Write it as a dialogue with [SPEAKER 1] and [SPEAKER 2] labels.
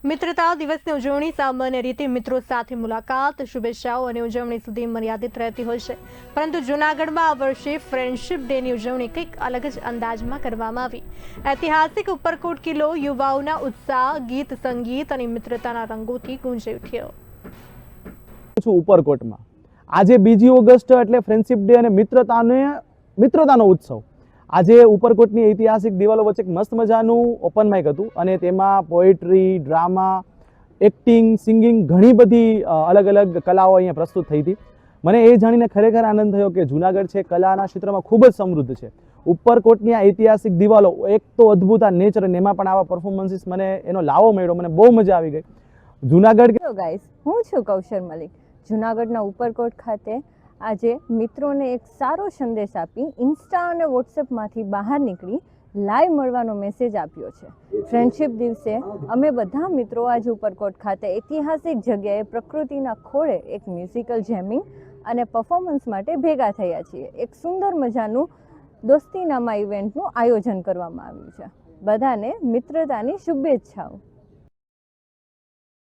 [SPEAKER 1] મિત્રતા દિવસની ઉજવણી સામાન્ય રીતે મિત્રો સાથે મુલાકાત, શુભેચ્છાઓ અને ઉજવણી સુધી મર્યાદિત રહેતી હોય છે, પરંતુ જૂનાગઢમાં આ વર્ષે ફ્રેન્ડશિપ ડેની ઉજવણી કંઈક અલગ જ અંદાજમાં કરવામાં આવી। ઐતિહાસિક ઉપરકોટ કિલ્લો યુવાઓના ઉત્સાહ, ગીત સંગીત અને મિત્રતાના રંગોથી ગુંજી ઉઠ્યો।
[SPEAKER 2] ઉપરકોટમાં આજે 2 ઓગસ્ટ એટલે ફ્રેન્ડશિપ ડે અને મિત્રતાનો ઉત્સવ। આજે ઉપરકોટની ઐતિહાસિક દિવાલો વચ્ચે એક મસ્ત મજાનું ઓપન માઇક હતું અને તેમાં પોએટ્રી, ડ્રામા, એક્ટિંગ, સિંગિંગ ઘણી બધી અલગ અલગ કલાઓ અહીંયા પ્રસ્તુત થઈ હતી। મને એ જાણીને ખરેખર આનંદ થયો કે જૂનાગઢ છે કલાના ક્ષેત્રમાં ખૂબ જ સમૃદ્ધ છે। ઉપરકોટની આ ઐતિહાસિક દિવાલો એક તો અદ્ભુત આ નેચર અને એમાં પણ આવા પરફોર્મન્સીસ મને એનો લાવો મળ્યો, મને બહુ મજા આવી ગઈ। જૂનાગઢ
[SPEAKER 3] ગાઈસ, હું છું કૌશર મલિક। જૂનાગઢના ઉપરકોટ ખાતે આજે મિત્રોને એક સારો સંદેશ આપી ઇન્સ્ટા અને વોટ્સએપમાંથી બહાર નીકળી લાઈવ મળવાનો મેસેજ આપ્યો છે। ફ્રેન્ડશિપ દિવસે અમે બધા મિત્રો આજે ઉપરકોટ ખાતે ઐતિહાસિક જગ્યાએ પ્રકૃતિના ખોળે એક મ્યુઝિકલ જેમિંગ અને પરફોર્મન્સ માટે ભેગા થયા છીએ। એક સુંદર મજાનું દોસ્તીનામા ઇવેન્ટનું આયોજન કરવામાં આવ્યું છે। બધાને મિત્રતાની શુભેચ્છાઓ।